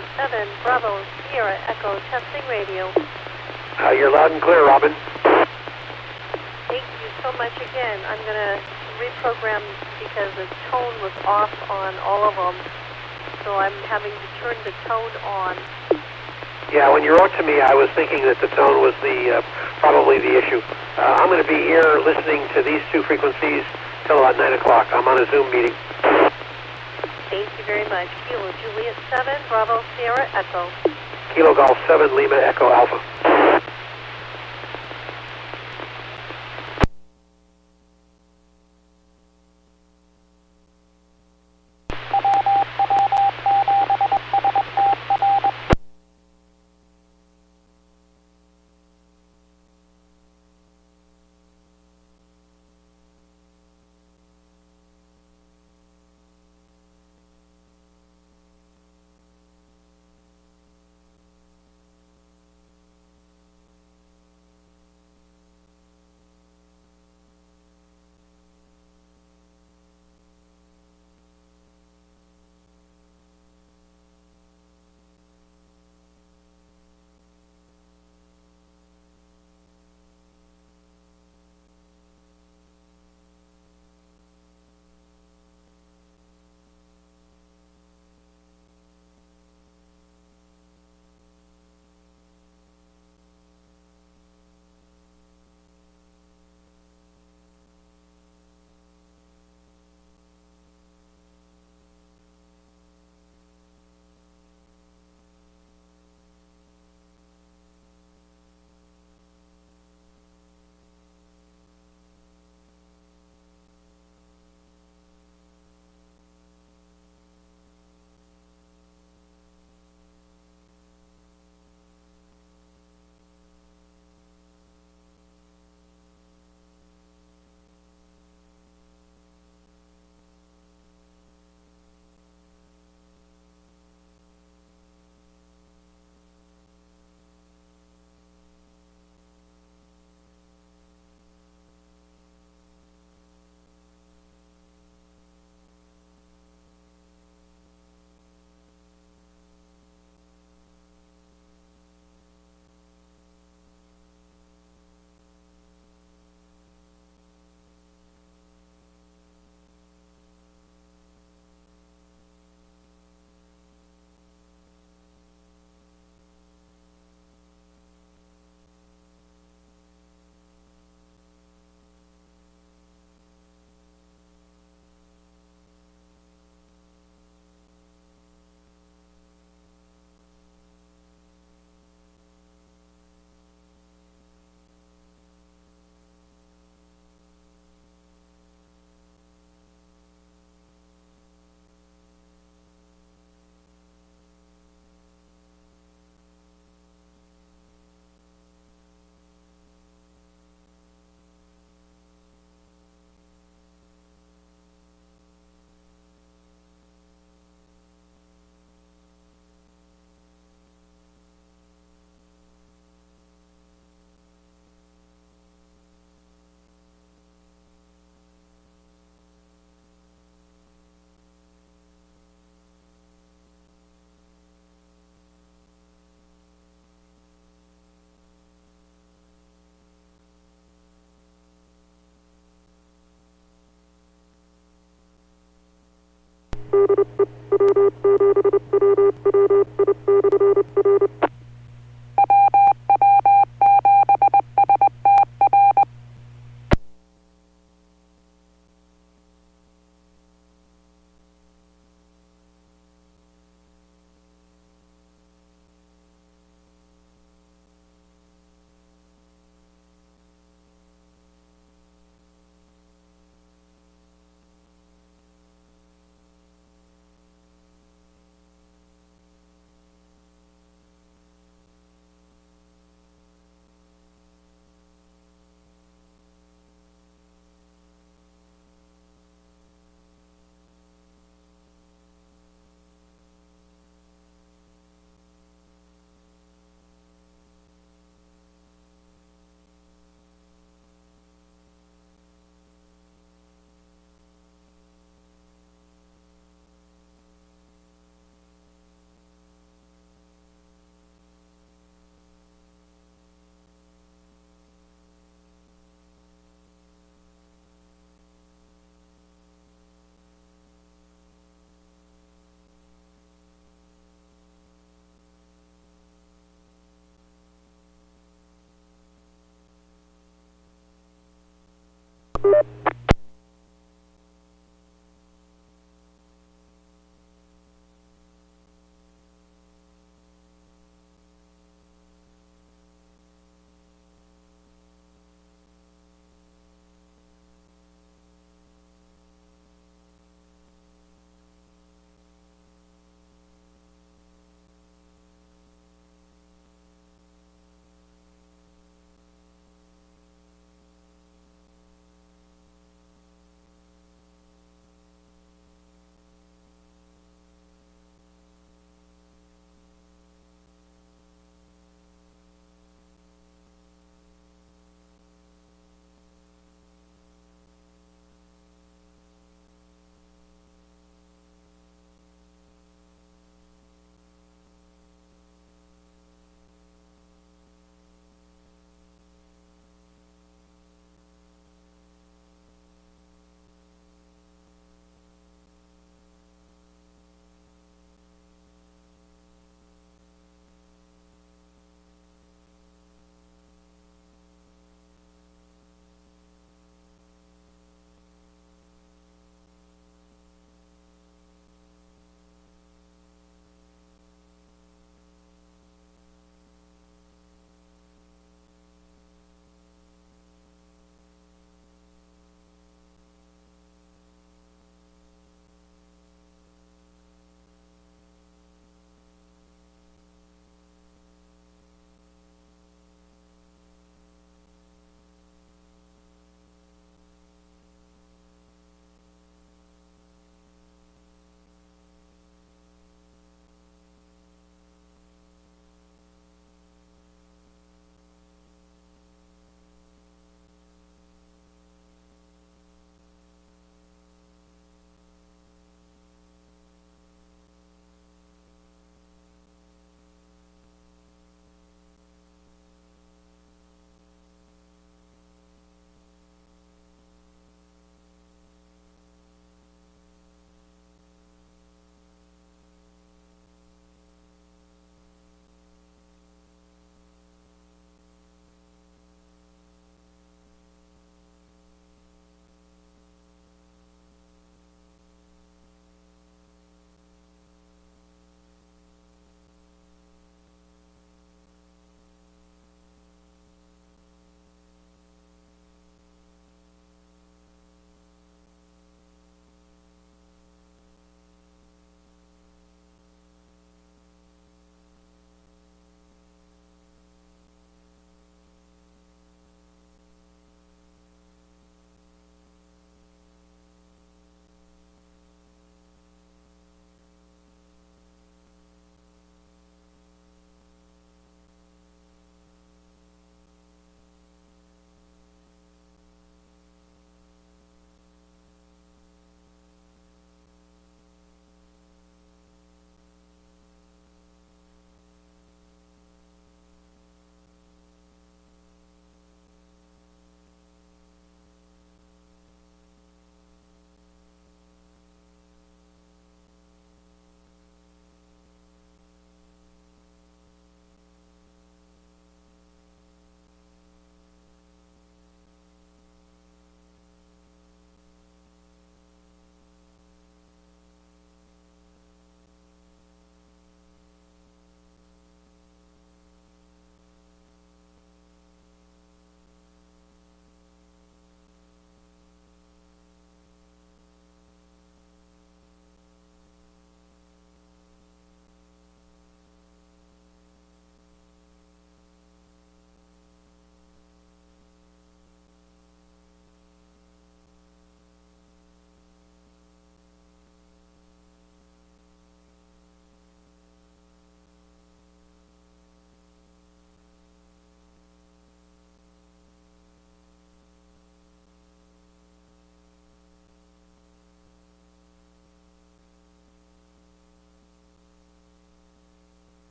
Juliet 7, Bravo, Sierra, Echo, testing radio. You're loud and clear, Robin. Thank you so much again. I'm going to reprogram because the tone was off on all of them. So I'm having to turn the tone on. Yeah, when you wrote to me, I was thinking that the tone was probably the issue. I'm going to be here listening to these two frequencies till about 9 o'clock. I'm on a Zoom meeting. Thank you very much. Kilo Juliet 7, Bravo, Sierra, Echo. Kilo Golf 7, Lima, Echo, Alpha.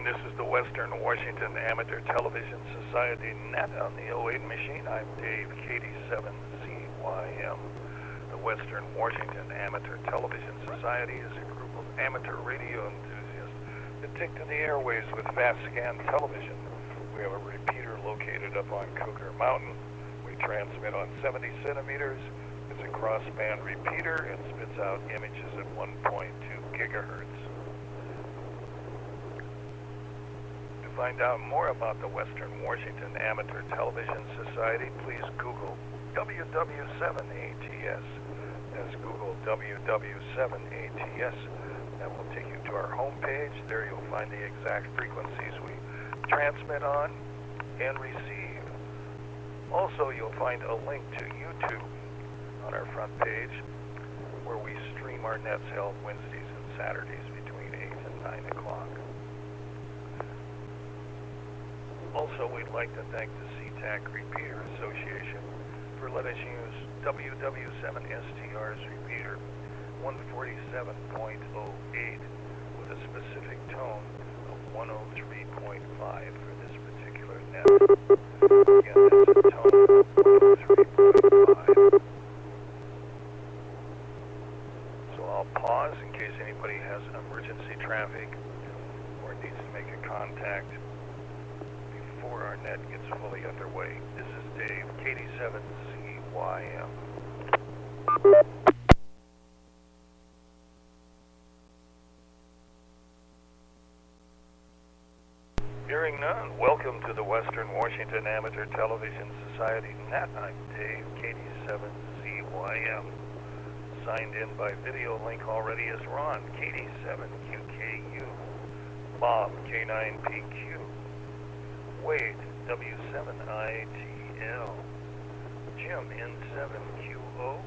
This is the Western Washington Amateur Television Society net on the 08 machine. I'm Dave, KD7CYM. The Western Washington Amateur Television Society is a group of amateur radio enthusiasts that take to the airways with fast-scan television. We have a repeater located up on Cougar Mountain. We transmit on 70 centimeters. It's a crossband repeater and spits out images at 1.2 gigahertz. To find out more about the Western Washington Amateur Television Society, please Google WW7ATS. That's Google WW7ATS. That will take you to our homepage. There you'll find the exact frequencies we transmit on and receive. Also, you'll find a link to YouTube on our front page where we stream our nets held Wednesdays and Saturdays between 8 and 9 o'clock. Also, we'd like to thank the SeaTac Repeater Association for letting us use WW7STR's repeater 147.08 with a specific tone of 103.5 for this particular net. Again, that's a tone of 103.5. So I'll pause in case anybody has emergency traffic or needs to make a contact before our net gets fully underway. This is Dave, KD7CYM. Hearing none, welcome to the Western Washington Amateur Television Society net. I'm Dave, KD7CYM. Signed in by video link already is Ron, KD7QKU. Bob, K9PQ. Wade, W7ITL. Jim, N7QO.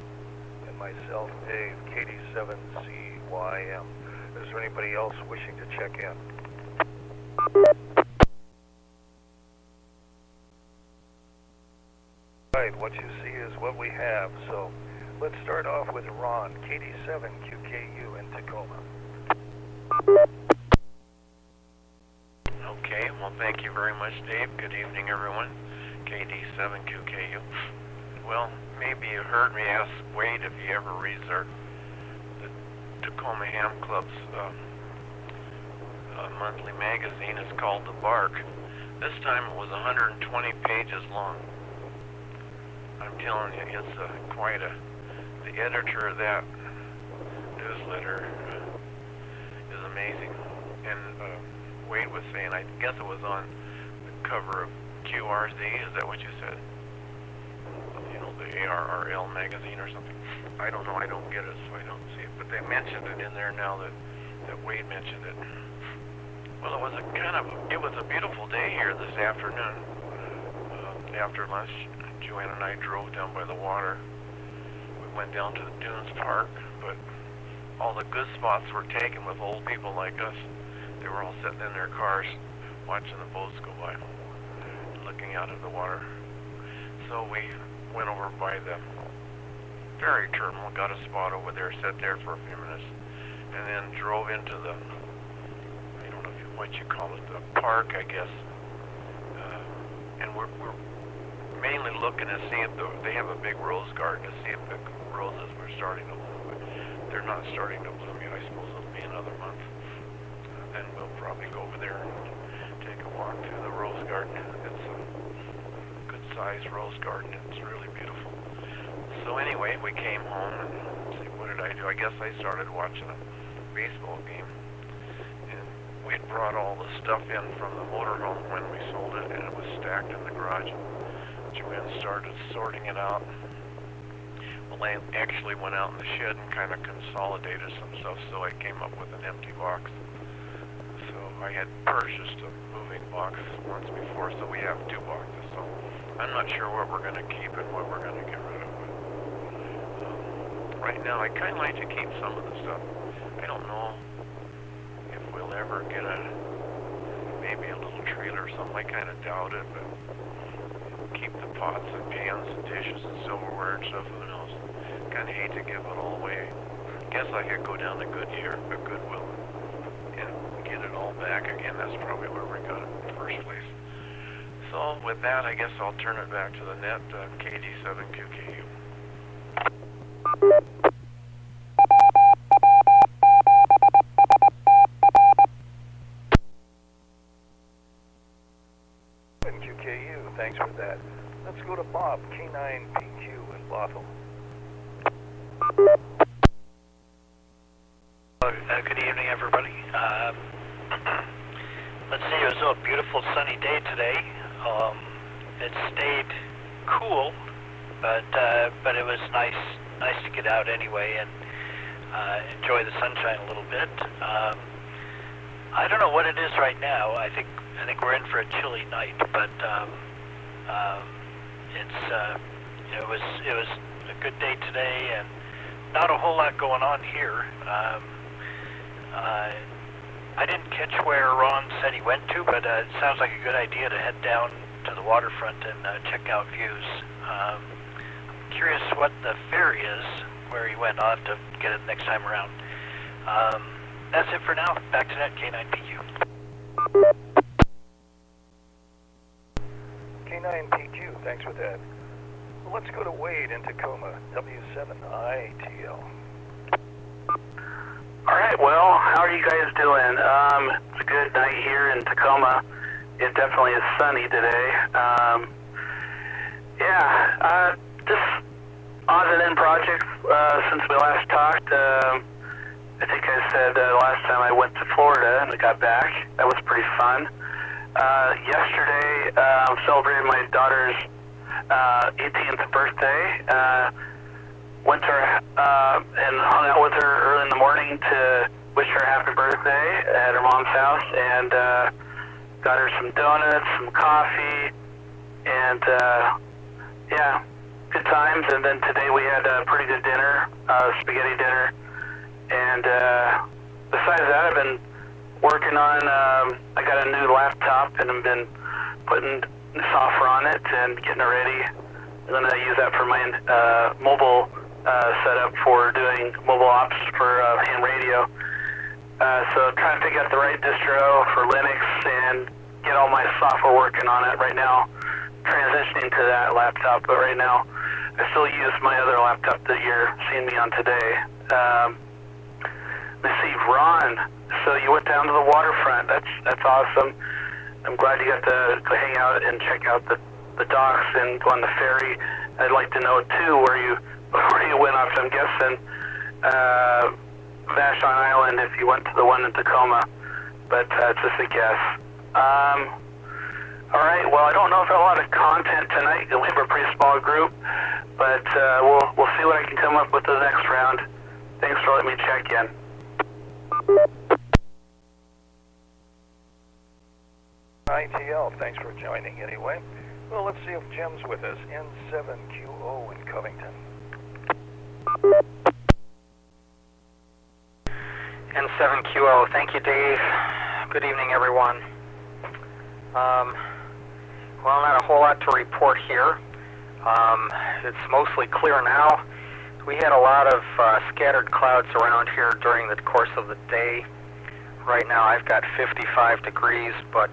And myself, Dave, KD7CYM. Is there anybody else wishing to check in? Right, what you see is what we have. So let's start off with Ron, KD7QKU in Tacoma. Okay, well, thank you very much, Dave. Good evening, everyone. KD7QKU. Well, maybe you heard me ask Wade if he ever reads the Tacoma Ham Club's monthly magazine. It's called The Bark. This time it was 120 pages long. I'm telling you, it's the editor of that newsletter is amazing. And Wade was saying, I guess it was on the cover of QRZ, is that what you said? You know, the ARRL magazine or something. I don't know, I don't get it, so I don't see it. But they mentioned it in there now that Wade mentioned it. Well, it was a beautiful day here this afternoon. After lunch, Joanne and I drove down by the water. We went down to the Dunes Park, but all the good spots were taken with old people like us. They were all sitting in their cars watching the boats go by, looking out at the water. So we went over by the ferry terminal, got a spot over there, sat there for a few minutes, and then drove into the, I don't know what you call it, the park, I guess. And we're mainly looking to see if they have a big rose garden, to see if the roses were starting to bloom. But they're not starting to bloom yet. I suppose it'll be another month. Then we'll probably go over there and take a walk through the rose garden. It's a good-sized rose garden. It's really beautiful. So anyway, we came home and see, what did I do? I guess I started watching a baseball game. And we'd brought all the stuff in from the motorhome when we sold it, and it was stacked in the garage. Joanne started sorting it out. Well, I actually went out in the shed and kind of consolidated some stuff, so I came up with an empty box. So I had purchased a moving box once before, so we have two boxes. So I'm not sure what we're going to keep and what we're going to get rid of. But right now, I kind of like to keep some of the stuff. I don't know if we'll ever get maybe a little trailer or something. I kind of doubt it, but keep the pots and pans and dishes and silverware and stuff. Who knows? Kind of hate to give it all away. Guess I could go down to Goodwill and get it all call back again. That's probably where we got it in the first place. So with that, I guess I'll turn it back to the net, KD7QKU. And QKU, thanks for that. Let's go to Bob, K9PQ in Bothell. Good evening, everybody. Let's see, it was a beautiful sunny day today. It stayed cool, but it was nice to get out anyway and enjoy the sunshine a little bit. I don't know what it is right now. I think we're in for a chilly night, but it was a good day today, and not a whole lot going on here. I didn't catch where Ron said he went to, but it sounds like a good idea to head down to the waterfront and check out views. I'm curious what the ferry is, where he went. I'll have to get it next time around. That's it for now. Back to net, K9PQ. K9PQ, thanks for that. Well, let's go to Wade in Tacoma, W7ATS. All right, well, how are you guys doing? It's a good night here in Tacoma. It definitely is sunny today. Just odds and end projects since we last talked. I think I said last time I went to Florida and I got back. That was pretty fun. Yesterday, celebrated my daughter's 18th birthday. Went to her and hung out with her early in the morning to wish her a happy birthday at her mom's house, and got her some donuts, some coffee, and yeah, good times. And then today we had a pretty good dinner, spaghetti dinner, and besides that, I've been working on, I got a new laptop and I've been putting software on it and getting it ready. I'm going to use that for my mobile setup for doing mobile ops for ham radio. So trying to figure out the right distro for Linux and get all my software working on it right now. Transitioning to that laptop, but right now I still use my other laptop that you're seeing me on today. Let's see, Ron. So you went down to the waterfront. That's awesome. I'm glad you got to go hang out and check out the docks and go on the ferry. I'd like to know too where you went off. I'm guessing Vashon Island if you went to the one in Tacoma, but just a guess. All right. Well, I don't know if I have a lot of content tonight. We have a pretty small group, but we'll see what I can come up with the next round. Thanks for letting me check in. ITL, thanks for joining anyway. Well, let's see if Jim's with us. N7QO in Covington. N7QO, thank you, Dave. Good evening, everyone. Well, not a whole lot to report here. It's mostly clear now. We had a lot of scattered clouds around here during the course of the day. Right now I've got 55 degrees, but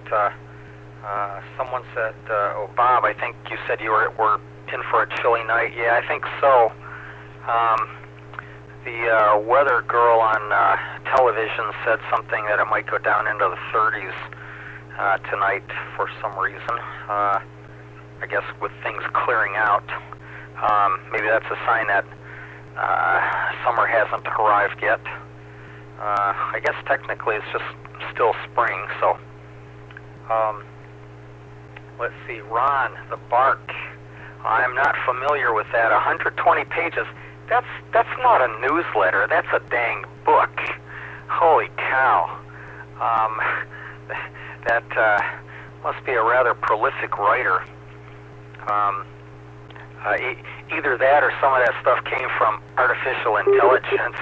someone said, oh, Bob, I think you said you were in for a chilly night. Yeah, I think so. The weather girl on television said something that it might go down into the 30s tonight for some reason. I guess with things clearing out. Maybe that's a sign that summer hasn't arrived yet. I guess technically it's just still spring, so. Let's see, Ron, the Bark. I'm not familiar with that. 120 pages. That's not a newsletter. That's a dang book. Holy cow. That must be a rather prolific writer. Either that or some of that stuff came from artificial intelligence.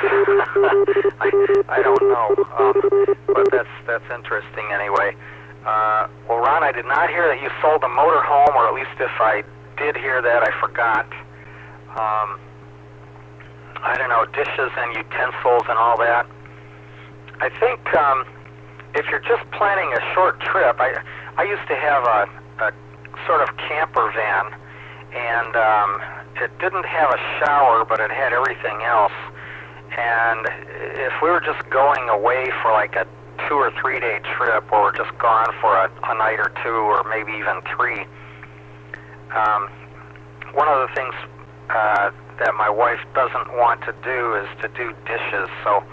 I don't know, but that's interesting anyway. Well, Ron, I did not hear that you sold a motorhome, or at least if I did hear that, I forgot. I don't know, dishes and utensils and all that. I think if you're just planning a short trip, I used to have a sort of camper van, and it didn't have a shower, but it had everything else. And if we were just going away for like a 2 or 3 day trip, or we're just gone for a night or two, or maybe even 3, one of the things that my wife doesn't want to do is to do dishes, so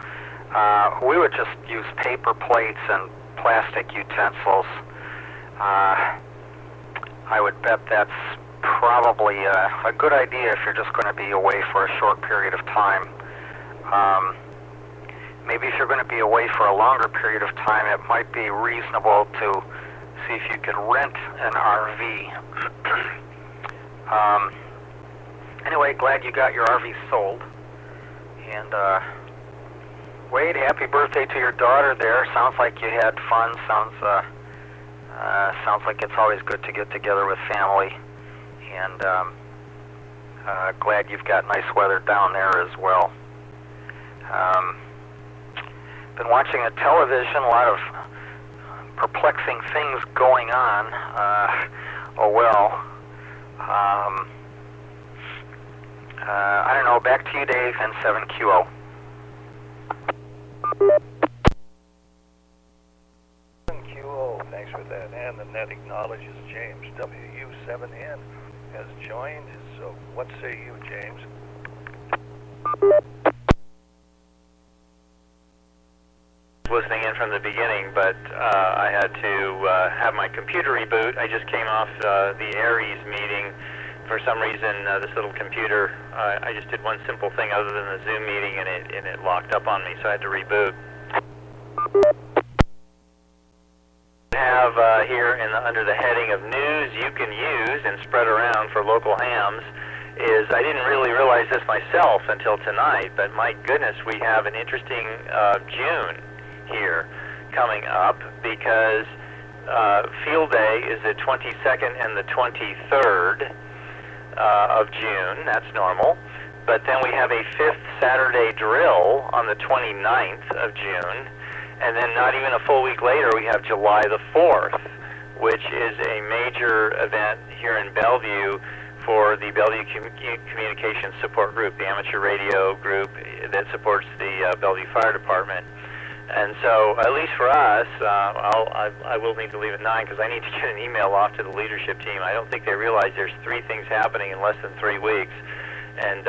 we would just use paper plates and plastic utensils. I would bet that's probably a good idea if you're just going to be away for a short period of time. Maybe if you're going to be away for a longer period of time, it might be reasonable to see if you can rent an RV. Anyway, glad you got your RV sold. And Wade, happy birthday to your daughter there. Sounds like you had fun. Sounds like it's always good to get together with family. And glad you've got nice weather down there as well. Been watching a television, a lot of perplexing things going on. I don't know. Back to you, Dave, and 7QO. QO, thanks for that. And the net acknowledges James. WW7N has joined. So what say you, James? Listening in from the beginning, but I had to have my computer reboot. I just came off the Aries meeting. For some reason, this little computer, I just did one simple thing other than the Zoom meeting, and it locked up on me, so I had to reboot. Have here under the heading of news you can use and spread around for local hams is, I didn't really realize this myself until tonight, but my goodness, we have an interesting June here coming up, because Field Day is the 22nd and the 23rd of June. That's normal. But then we have a 5th Saturday drill on the 29th of June, and then not even a full week later we have July the 4th, which is a major event here in Bellevue for the Bellevue Communications Support Group, the amateur radio group that supports the Bellevue Fire Department. And so, at least for us, I will need to leave at 9 because I need to get an email off to the leadership team. I don't think they realize there's 3 things happening in less than 3 weeks. And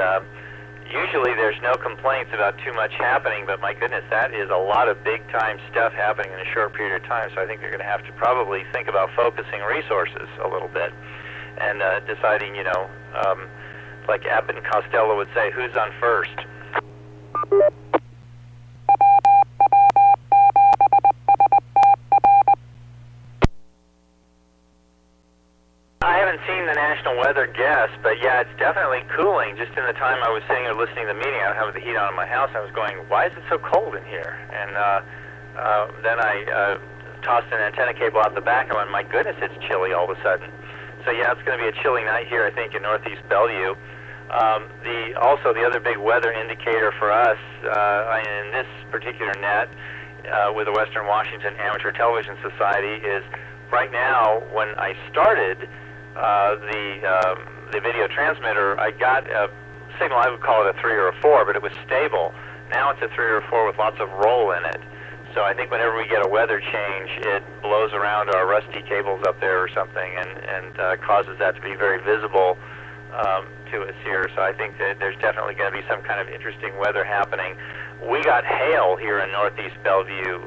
usually there's no complaints about too much happening, but my goodness, that is a lot of big-time stuff happening in a short period of time. So I think they're going to have to probably think about focusing resources a little bit and deciding, you know, like Abbott and Costello would say, who's on first? I haven't seen the national weather guess, but yeah, it's definitely cooling. Just in the time I was sitting here listening to the meeting, I don't have the heat on in my house. I was going, why is it so cold in here? And then I tossed an antenna cable out the back. I went, my goodness, it's chilly all of a sudden. So yeah, it's going to be a chilly night here, I think, in Northeast Bellevue. Also, the other big weather indicator for us in this particular net with the Western Washington Amateur Television Society is right now, when I started the video transmitter, I got a signal. I would call it a 3 or a 4, but it was stable. Now it's a 3 or a 4 with lots of roll in it. So I think whenever we get a weather change, it blows around our rusty cables up there or something, and causes that to be very visible to us here. So I think that there's definitely going to be some kind of interesting weather happening. We got hail here in Northeast Bellevue.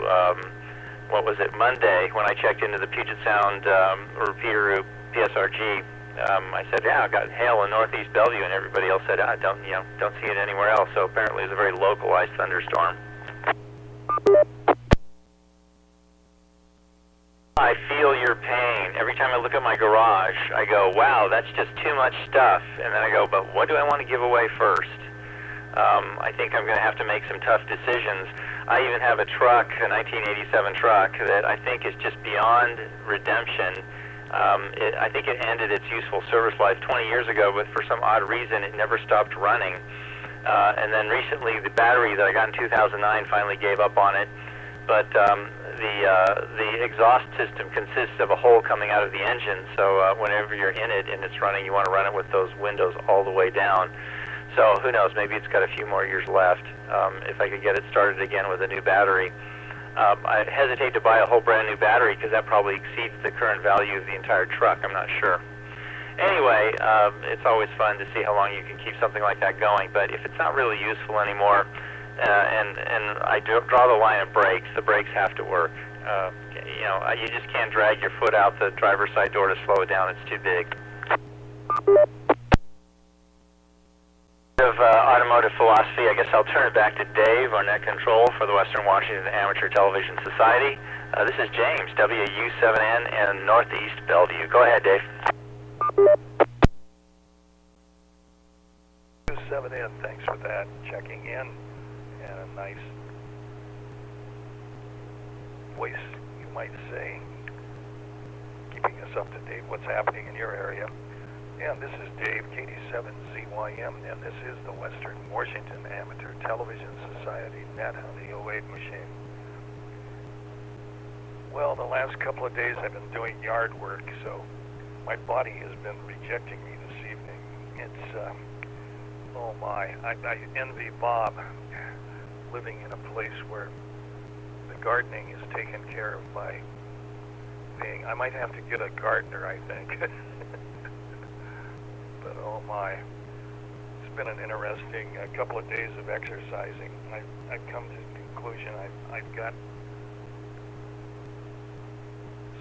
What was it, Monday, when I checked into the Puget Sound repeater PSRG. I said, yeah, I got hail in Northeast Bellevue, and everybody else said, don't see it anywhere else. So apparently it's a very localized thunderstorm. I feel your pain. Every time I look at my garage, I go, wow, that's just too much stuff. And then I go, but what do I want to give away first? I think I'm going to have to make some tough decisions. I even have a truck, a 1987 truck, that I think is just beyond redemption. I think it ended its useful service life 20 years ago, but for some odd reason it never stopped running. And then recently the battery that I got in 2009 finally gave up on it. but the exhaust system consists of a hole coming out of the engine, so whenever you're in it and it's running, you want to run it with those windows all the way down. So who knows, maybe it's got a few more years left. If I could get it started again with a new battery. I hesitate to buy a whole brand new battery because that probably exceeds the current value of the entire truck. I'm not sure. Anyway, it's always fun to see how long you can keep something like that going, but if it's not really useful anymore, and I draw the line at brakes, the brakes have to work. You know, you just can't drag your foot out the driver's side door to slow it down. It's too big. Of automotive philosophy, I guess I'll turn it back to Dave on net control for the Western Washington Amateur Television Society. This is James, WU7N and Northeast Bellevue. Go ahead, Dave. WW7N, thanks for that. Checking in, and a nice voice, you might say, keeping us up to date what's happening in your area. And this is Dave, KD7ZYM, and this is the Western Washington Amateur Television Society net on the 08 machine. Well, the last couple of days I've been doing yard work, so my body has been rejecting me this evening. It's, oh my, I envy Bob living in a place where the gardening is taken care of by being, I might have to get a gardener, I think. But oh my, it's been an interesting couple of days of exercising. I've come to the conclusion I've got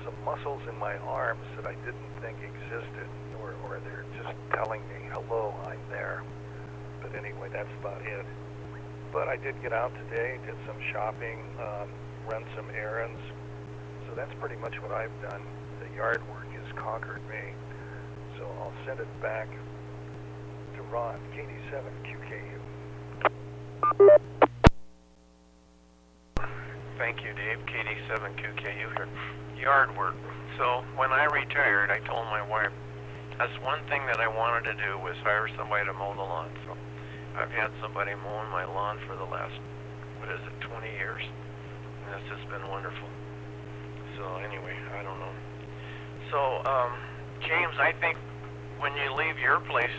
some muscles in my arms that I didn't think existed, or they're just telling me, hello, I'm there. But anyway, that's about it. But I did get out today, did some shopping, run some errands. So that's pretty much what I've done. The yard work has conquered me. So I'll send it back to Ron, KD7QKU. Thank you, Dave. KD7QKU here. Yard work. So when I retired, I told my wife that's one thing that I wanted to do was hire somebody to mow the lawn. So I've had somebody mowing my lawn for the last, 20 years. And it's just been wonderful. So anyway, I don't know. So, James, I think when you leave your place,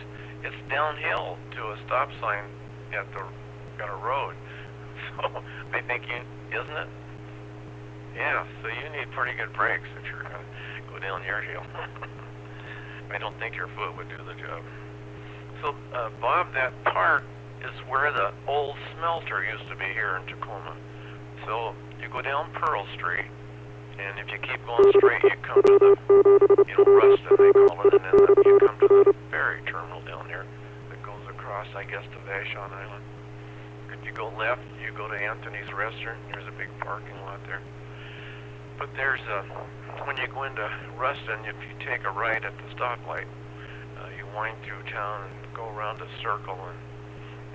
it's downhill to a stop sign at a road. So I think isn't it? Yeah. So you need pretty good brakes if you're gonna go down your hill. I don't think your foot would do the job. So Bob, that park is where the old smelter used to be here in Tacoma. So you go down Pearl Street. And if you keep going straight, you come to the, Ruston, they call it, and then you come to the ferry terminal down there that goes across, I guess, to Vashon Island. If you go left, you go to Anthony's Restaurant. There's a big parking lot there. But there's when you go into Ruston, if you take a right at the stoplight, you wind through town and go around a circle,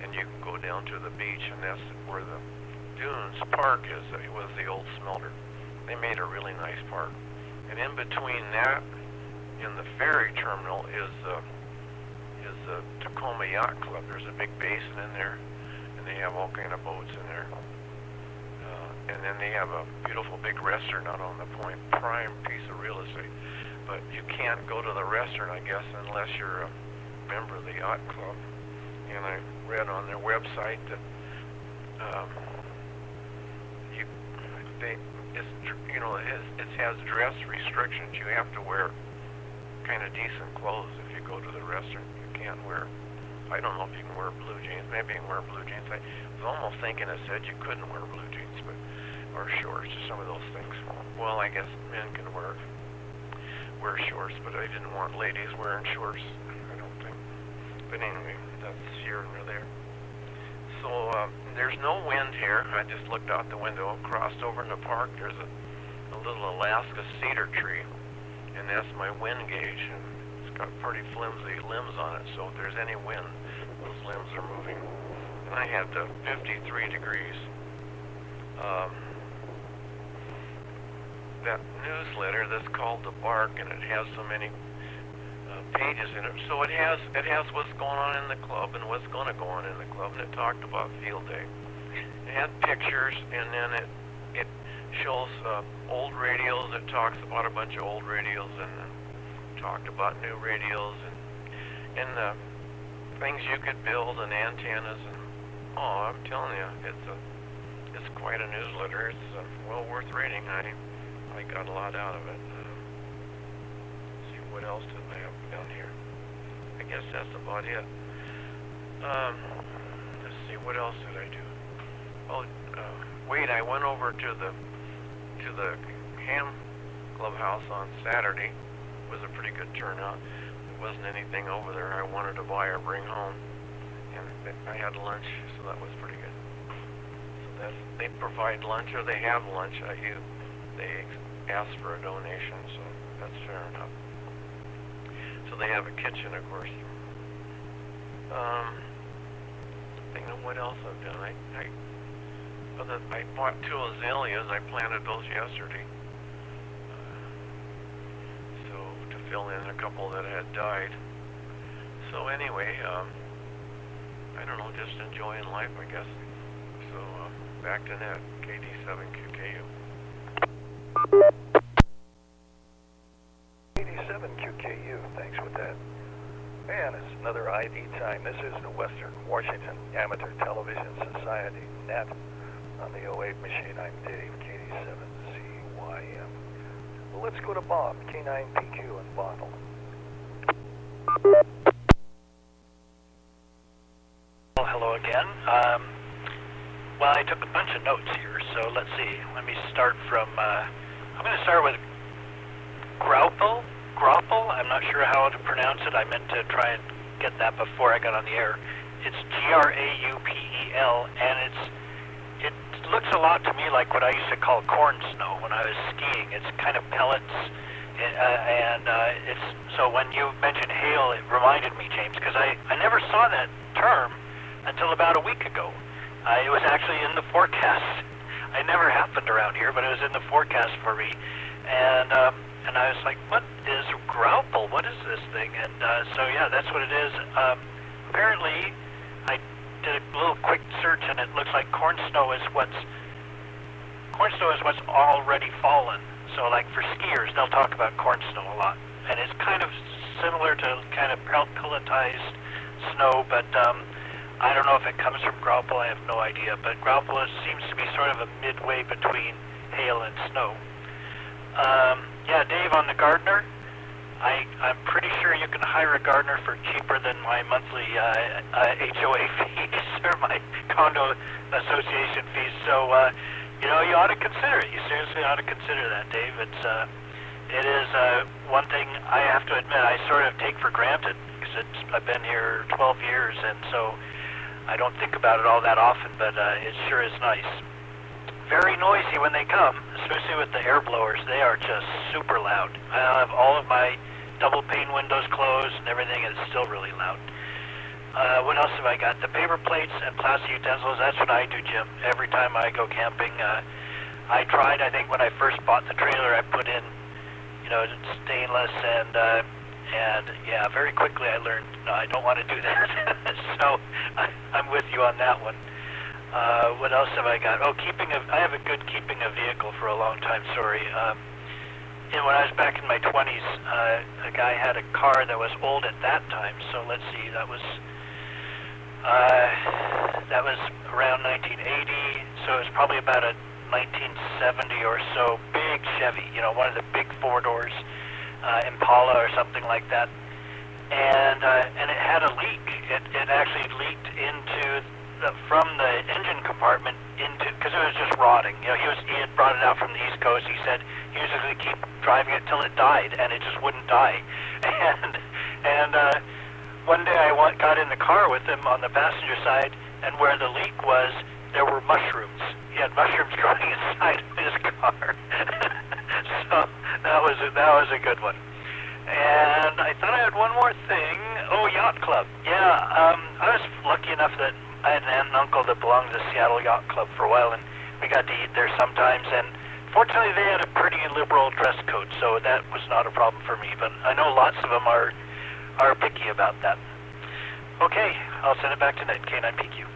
and you can go down to the beach, and that's where the Dunes Park is. It was the old smelter. They made a really nice park. And in between that and the ferry terminal is the Tacoma Yacht Club. There's a big basin in there, and they have all kind of boats in there. And then they have a beautiful big restaurant out on the point, prime piece of real estate. But you can't go to the restaurant, I guess, unless you're a member of the Yacht Club. And I read on their website that it has dress restrictions. You have to wear kind of decent clothes if you go to the restaurant. You can't wear, I don't know if you can wear blue jeans. Maybe you can wear blue jeans. I was almost thinking it said you couldn't wear blue jeans, or shorts, or some of those things. Well, I guess men can wear shorts, but I didn't want ladies wearing shorts, I don't think. But anyway, that's here and there. So there's no wind here. I just looked out the window, crossed over in the park. There's a little Alaska cedar tree, and that's my wind gauge. And it's got pretty flimsy limbs on it, so if there's any wind, those limbs are moving. And I had 53 degrees. That newsletter that's called The Bark, and it has so many pages in it. So it has what's going on in the club and what's going to go on in the club, and it talked about field day. It had pictures, and then it it shows old radios. It talks about a bunch of old radios and talked about new radios and things you could build and antennas. And oh, I'm telling you, it's quite a newsletter. It's well worth reading. I got a lot out of it. Let's see, what else did I have down here? I guess that's about it. Let's see, what else did I do? Oh, wait, I went over to the ham clubhouse on Saturday. It was a pretty good turnout. There wasn't anything over there I wanted to buy or bring home, and I had lunch, so that was pretty good. So they provide lunch, or they have lunch. They ask for a donation, so that's fair enough. So they have a kitchen, of course. I know what else I've done. I bought 2 azaleas. I planted those yesterday. So to fill in a couple that had died. So anyway, I don't know, just enjoying life, I guess. So back to net, KD7QKU. 87QKU, thanks with that. And it's another ID time. This is the Western Washington Amateur Television Society net on the 08 machine. I'm Dave, KD7CYM. Well, let's go to Bob, K9PQ in Bonnell. Well, hello again. Well, I took a bunch of notes here, so let's see. Let me start from, I'm going to start with Graupel. I'm not sure how to pronounce it. I meant to try and get that before I got on the air. It's Graupel, and it looks a lot to me like what I used to call corn snow when I was skiing. It's kind of pellets, and it's so when you mentioned hail, it reminded me, James, because I never saw that term until about a week ago. It was actually in the forecast. It never happened around here, but it was in the forecast for me, and I was like, what is Graupel? What is this thing? And so yeah, that's what it is. Apparently, I did a little quick search, and it looks like corn snow is what's already fallen. So like for skiers, they'll talk about corn snow a lot, and it's kind of similar to kind of pelletized snow, but I don't know if it comes from Graupel. I have no idea, but Graupel seems to be sort of a midway between hail and snow. Yeah, Dave, on the gardener, I'm pretty sure you can hire a gardener for cheaper than my monthly HOA fees or my condo association fees. So, you know, you ought to consider it. You seriously ought to consider that, Dave. It is one thing I have to admit I sort of take for granted because I've been here 12 years, and so I don't think about it all that often, but it sure is nice. Very noisy when they come, especially with the air blowers. They are just super loud. I have all of my double pane windows closed and everything, and it's still really loud. What else have I got? The paper plates and plastic utensils, that's what I do, Jim. Every time I go camping, I tried, I think when I first bought the trailer, I put in, you know, stainless, and yeah, very quickly I learned, no, I don't want to do that. So I'm with you on that one. What else have I got? Oh, I have a good keeping a vehicle for a long time story. When I was back in my 20s, a guy had a car that was old at that time. So let's see, that was around 1980. So it was probably about a 1970 or so big Chevy. You know, one of the big 4-doors, Impala or something like that. And it had a leak. It actually leaked from the engine compartment because it was just rotting. You know, he had brought it out from the East Coast. He said he was going to keep driving it till it died, and it just wouldn't die. And one day I got in the car with him on the passenger side, and where the leak was, there were mushrooms. He had mushrooms growing inside of his car. So that was a good one. And I thought I had one more thing. Oh, yacht club. Yeah, I was lucky enough that I had an aunt and uncle that belonged to the Seattle Yacht Club for a while, and we got to eat there sometimes, and fortunately they had a pretty liberal dress code, so that was not a problem for me, but I know lots of them are picky about that. Okay, I'll send it back to Ned, K9PQ.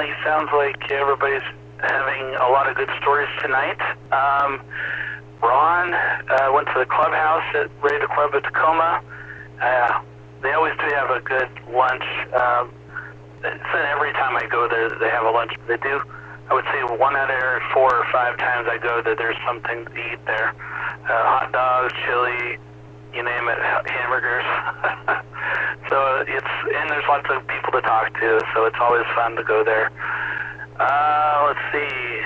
definitely sounds like everybody's having a lot of good stories tonight. Ron went to the clubhouse at Radio Club at Tacoma. They always do have a good lunch. So every time I go there, they have a lunch. They do. I would say 1 out of every 4 or 5 times I go there, there's something to eat there. Hot dogs, chili, you name it, hamburgers. So and there's lots of people to talk to, so it's always fun to go there. Let's see.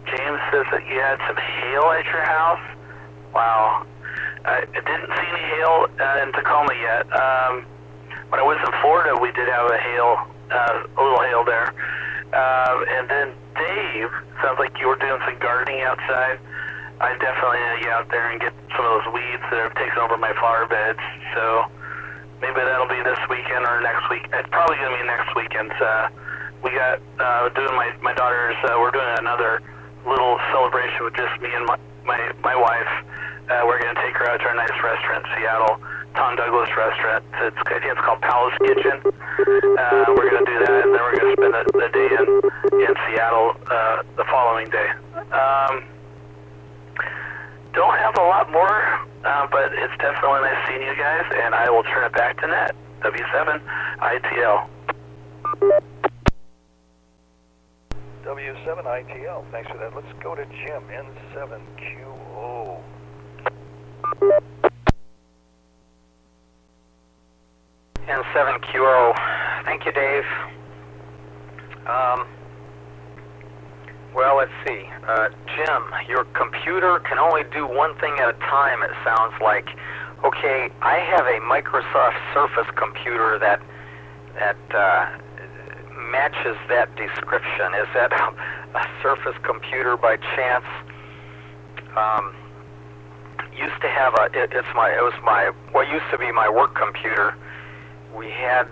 James says that you had some hail at your house. Wow. I didn't see any hail in Tacoma yet. When I was in Florida, we did have a little hail there. And then Dave, sounds like you were doing some gardening outside. I definitely need to get out there and get some of those weeds that have taken over my flower beds. So maybe that'll be this weekend or next week. It's probably going to be next weekend. We got doing my daughter's. We're doing another little celebration with just me and my wife. We're going to take her out to our nice restaurant in Seattle, Tom Douglas restaurant. It's called Palace Kitchen. We're going to do that, and then we're going to spend the day in Seattle the following day. Don't have a lot more, but it's definitely nice seeing you guys, and I will turn it back to Nat. W7ITL. W7ITL, thanks for that. Let's go to Jim, N7QO. N7QO. Thank you, Dave. Well, let's see. Jim, your computer can only do one thing at a time, it sounds like. Okay, I have a Microsoft Surface computer that matches that description. Is that a Surface computer by chance? Used to have what used to be my work computer. We had,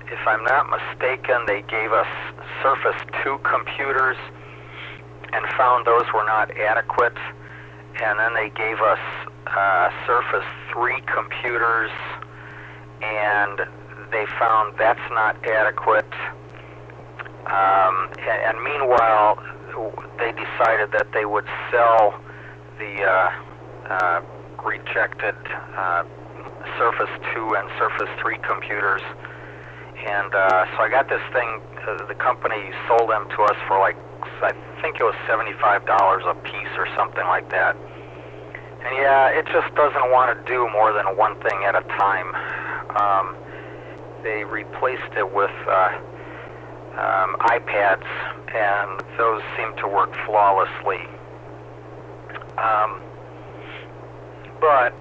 if I'm not mistaken, they gave us Surface 2 computers and found those were not adequate. And then they gave us Surface 3 computers, and they found that's not adequate. And meanwhile, they decided that they would sell the rejected Surface 2 and Surface 3 computers. And so I got this thing, the company sold them to us for like, I think it was $75 a piece or something like that. And yeah, it just doesn't want to do more than one thing at a time. They replaced it with iPads, and those seem to work flawlessly. But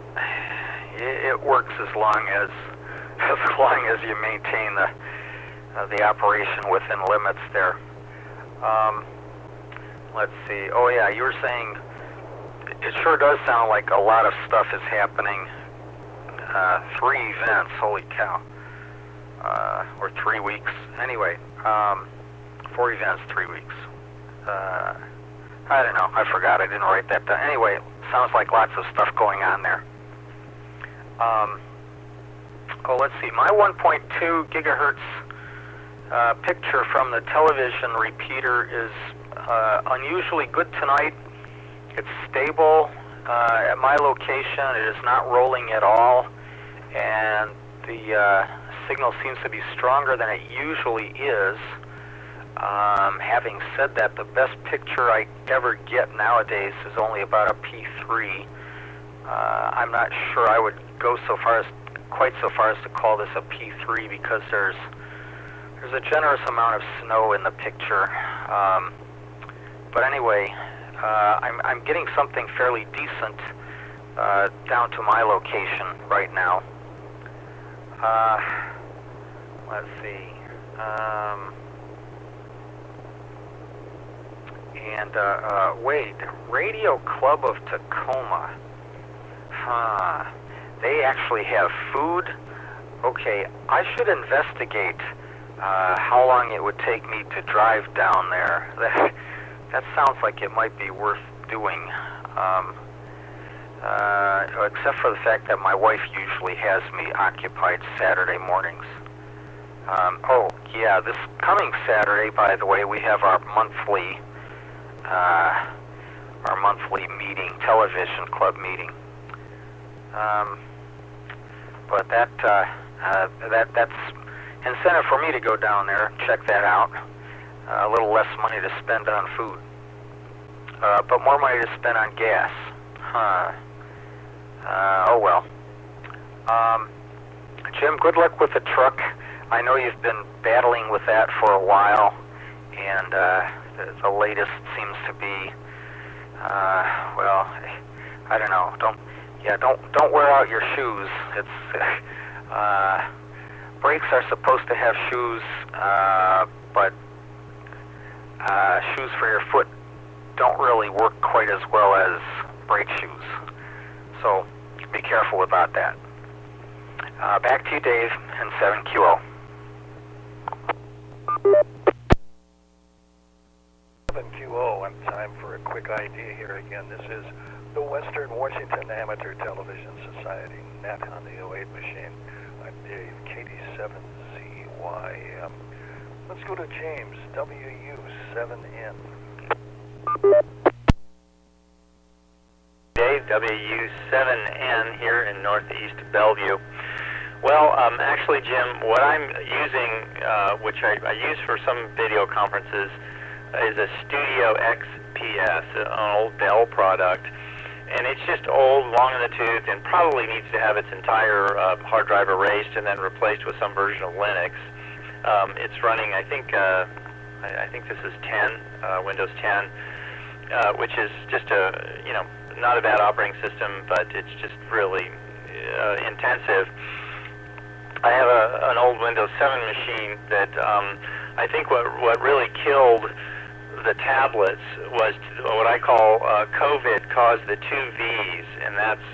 it works as long as you maintain the operation within limits there. Let's see. Oh yeah, you were saying it sure does sound like a lot of stuff is happening. 3 events, holy cow. Or 3 weeks. Anyway, 4 events, 3 weeks. I don't know. I forgot. I didn't write that down. Anyway, sounds like lots of stuff going on there. Let's see. My 1.2 gigahertz picture from the television repeater is unusually good tonight. It's stable at my location. It is not rolling at all, and the signal seems to be stronger than it usually is. Having said that, the best picture I ever get nowadays is only about a P3. I'm not sure I would go quite so far as to call this a P3 because there's a generous amount of snow in the picture. But anyway, I'm getting something fairly decent down to my location right now. Let's see. Wait, Radio Club of Tacoma. They actually have food? Okay, I should investigate how long it would take me to drive down there. That sounds like it might be worth doing. Except for the fact that my wife usually has me occupied Saturday mornings. Oh, yeah, this coming Saturday, by the way, we have our monthly meeting, television club meeting. But that's incentive for me to go down there and check that out. A little less money to spend on food, but more money to spend on gas. Oh well. Jim, good luck with the truck. I know you've been battling with that for a while, and the latest seems to be, well, I don't know. Don't wear out your shoes. It's brakes are supposed to have shoes, but shoes for your foot don't really work quite as well as brake shoes. So be careful about that. Back to you, Dave, and 7QO. 7QO, and time for a quick idea here again. This is the Western Washington Amateur Television Society, net on the 08 machine. I'm Dave, KD7ZYM. Let's go to James, WU7N. Dave, WU7N here in Northeast Bellevue. Well, actually, Jim, what I'm using, which I use for some video conferences, is a Studio XPS, an old Dell product. And it's just old, long in the tooth, and probably needs to have its entire hard drive erased and then replaced with some version of Linux. It's running, I think this is 10, Windows 10, which is just not a bad operating system, but it's just really intensive. I have an old Windows 7 machine that I think what really killed the tablets was what I call COVID caused the two V's, and that's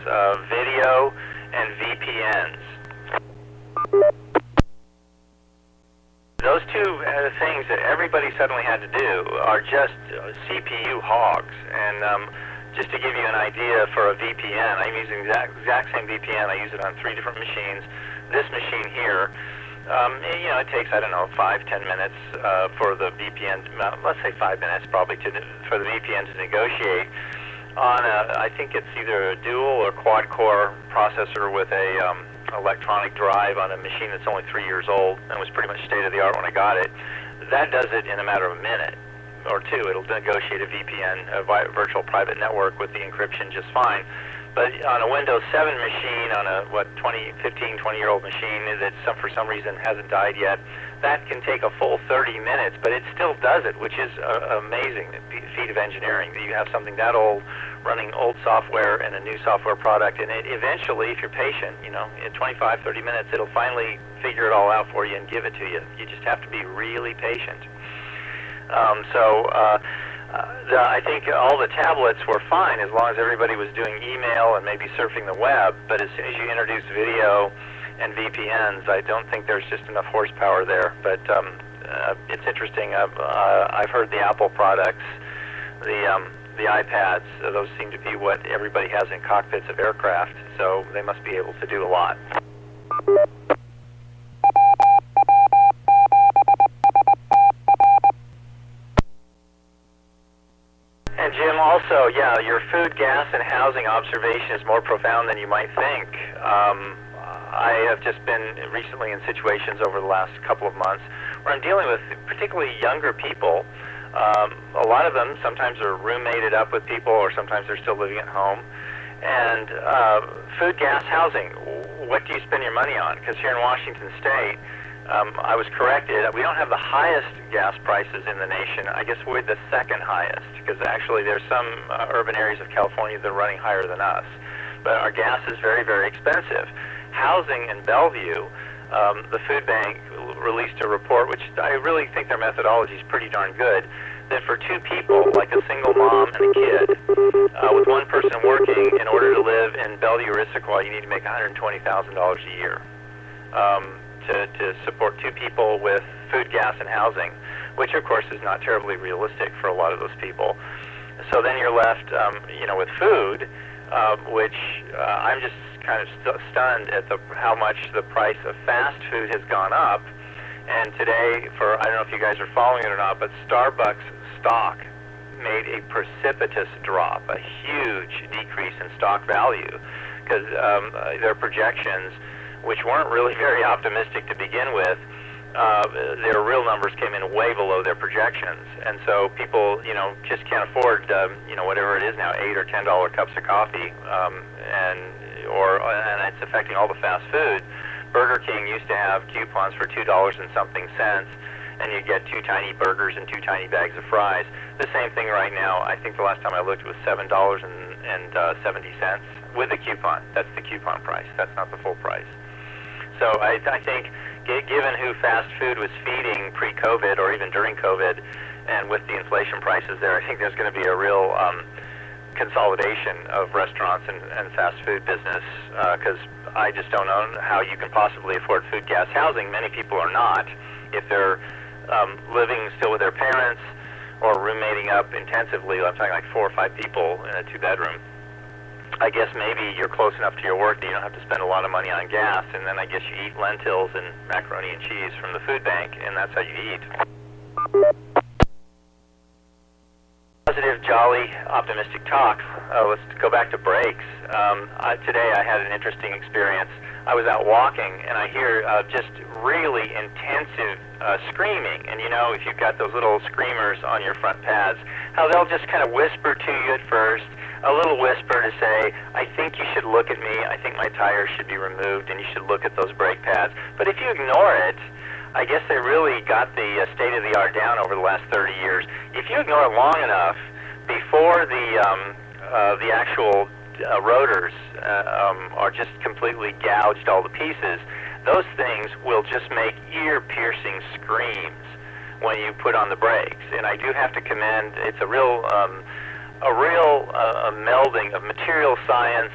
video and VPNs. Those two things that everybody suddenly had to do are just CPU hogs. And just to give you an idea for a VPN, I'm using the exact same VPN. I use it on 3 different machines. This machine here, it takes, I don't know, 5-10 minutes for the VPN, let's say 5 minutes probably, for the VPN to negotiate on I think it's either a dual or quad-core processor with a electronic drive on a machine that's only 3 years old and was pretty much state-of-the-art when I got it. That does it in a matter of a minute or two. It'll negotiate a VPN, a virtual private network with the encryption just fine. But on a Windows 7 machine, on a 20-year-old machine that for some reason hasn't died yet, that can take a full 30 minutes, but it still does it, which is amazing feat of engineering, that you have something that old running old software and a new software product, and it eventually, if you're patient, in 25-30 minutes, it'll finally figure it all out for you and give it to you. You just have to be really patient. I think all the tablets were fine as long as everybody was doing email and maybe surfing the web, but as soon as you introduce video and VPNs, I don't think there's just enough horsepower there. But it's interesting. I've heard the Apple products, the iPads, those seem to be what everybody has in cockpits of aircraft, so they must be able to do a lot. And Jim, also, yeah, your food, gas, and housing observation is more profound than you might think. I have just been recently in situations over the last couple of months where I'm dealing with particularly younger people. A lot of them sometimes are roommated up with people, or sometimes they're still living at home. And food, gas, housing, what do you spend your money on? Because here in Washington State, I was corrected. We don't have the highest gas prices in the nation. I guess we're the second highest, because actually there's some urban areas of California that are running higher than us. But our gas is very, very expensive. Housing in Bellevue, the food bank released a report, which I really think their methodology is pretty darn good, that for 2 people, like a single mom and a kid, with one person working, in order to live in Bellevue or Issaquah, you need to make $120,000 a year. To support 2 people with food, gas, and housing, which of course is not terribly realistic for a lot of those people. So then you're left, with food, which I'm just kind of stunned at how much the price of fast food has gone up. And today, I don't know if you guys are following it or not, but Starbucks stock made a precipitous drop, a huge decrease in stock value, because their projections, which weren't really very optimistic to begin with, their real numbers came in way below their projections, and so people, just can't afford, whatever it is now, $8 or $10 cups of coffee, and it's affecting all the fast food. Burger King used to have coupons for $2 and something cents, and you get 2 tiny burgers and 2 tiny bags of fries. The same thing right now. I think the last time I looked it was $7.70 with a coupon. That's the coupon price. That's not the full price. So I think, given who fast food was feeding pre-COVID or even during COVID, and with the inflation prices there, I think there's going to be a real consolidation of restaurants and fast food business, because I just don't know how you can possibly afford food, gas, housing. Many people are not. If they're living still with their parents or roommating up intensively, I'm talking like 4 or 5 people in a 2-bedroom, I guess maybe you're close enough to your work that you don't have to spend a lot of money on gas, and then I guess you eat lentils and macaroni and cheese from the food bank, and that's how you eat. Positive, jolly, optimistic talk. Let's go back to breaks. Today I had an interesting experience. I was out walking, and I hear just really intensive screaming. And if you've got those little screamers on your front pads, how they'll just kind of whisper to you at first, a little whisper to say, I think you should look at me, I think my tires should be removed, and you should look at those brake pads. But if you ignore it, I guess they really got the state-of-the-art down over the last 30 years. If you ignore it long enough, before the actual rotors are just completely gouged all to pieces, those things will just make ear-piercing screams when you put on the brakes. And I do have to commend, it's a real melding of material science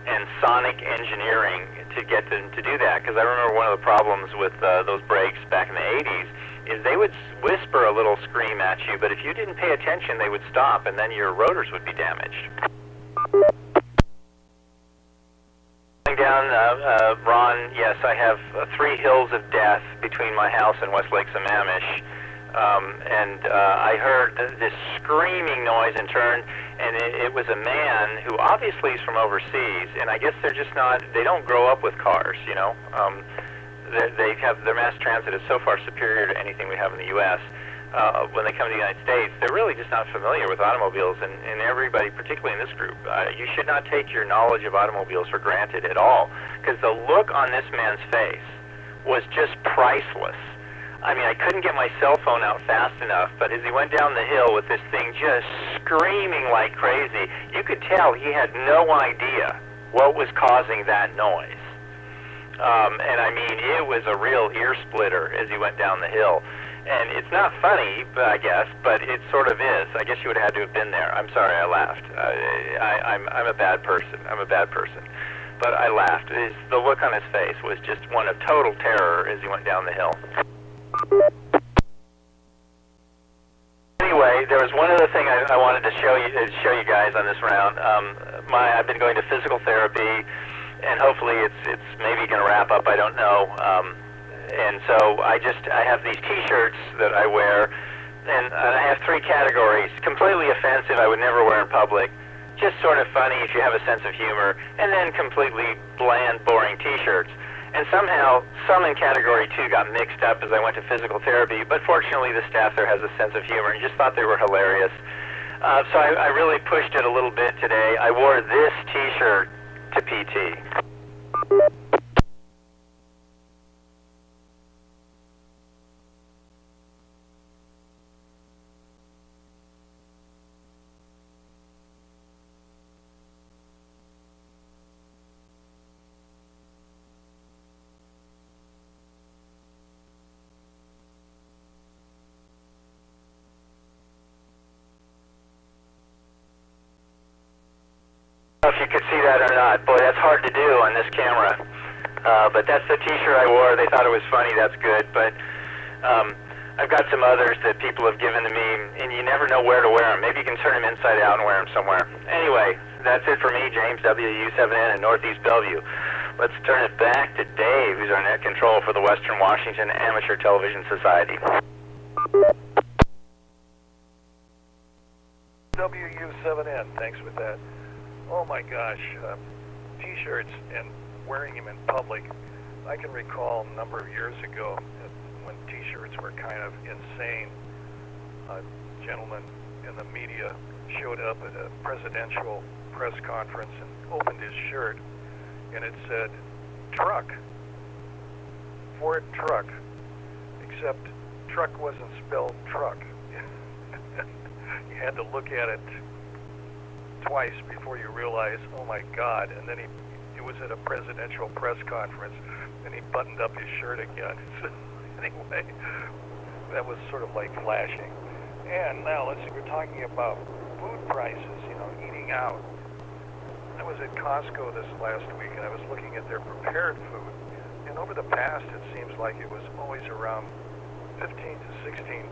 and sonic engineering to get them to do that, because I remember one of the problems with those brakes back in the 80s is they would whisper a little scream at you, but if you didn't pay attention, they would stop, and then your rotors would be damaged. Going down, Ron, yes, I have 3 hills of death between my house and Westlake Sammamish, and I heard this screaming noise and turned, and it was a man who obviously is from overseas, and I guess they're just not, they don't grow up with cars, They have, their mass transit is so far superior to anything we have in the U.S. When they come to the United States, they're really just not familiar with automobiles, and everybody, particularly in this group, you should not take your knowledge of automobiles for granted at all, because the look on this man's face was just priceless. I mean, I couldn't get my cell phone out fast enough, but as he went down the hill with this thing just screaming like crazy, you could tell he had no idea what was causing that noise. And I mean, it was a real ear splitter as he went down the hill. And it's not funny, I guess, but it sort of is. I guess you would have had to have been there. I'm sorry, I laughed. I'm a bad person. I'm a bad person. But I laughed. The look on his face was just one of total terror as he went down the hill. Anyway, there was one other thing I wanted to show you guys on this round. I've been going to physical therapy, and hopefully it's maybe going to wrap up. I don't know. And so I have these T-shirts that I wear, and I have 3 categories. Completely offensive, I would never wear in public. Just sort of funny if you have a sense of humor, and then completely bland, boring T-shirts. And somehow, some in category 2 got mixed up as I went to physical therapy, but fortunately the staff there has a sense of humor and just thought they were hilarious. So I really pushed it a little bit today. I wore this T-shirt to PT. I don't know if you could see that or not. Boy, that's hard to do on this camera. But that's the T-shirt I wore. They thought it was funny. That's good. But I've got some others that people have given to me, and you never know where to wear them. Maybe you can turn them inside out and wear them somewhere. Anyway, that's it for me, James, WW7ATS in Northeast Bellevue. Let's turn it back to Dave, who's our net control for the Western Washington Amateur Television Society. WW7N, thanks for that. Oh my gosh, T-shirts and wearing them in public. I can recall a number of years ago when T-shirts were kind of insane. A gentleman in the media showed up at a presidential press conference and opened his shirt, and it said, truck, Ford truck, except truck wasn't spelled truck. You had to look at it twice before you realize, oh my God, and then it was at a presidential press conference, and he buttoned up his shirt again. So anyway, that was sort of like flashing. And now, let's see, we're talking about food prices, you know, eating out. I was at Costco this last week, and I was looking at their prepared food, and over the past, it seems like it was always around $15 to $16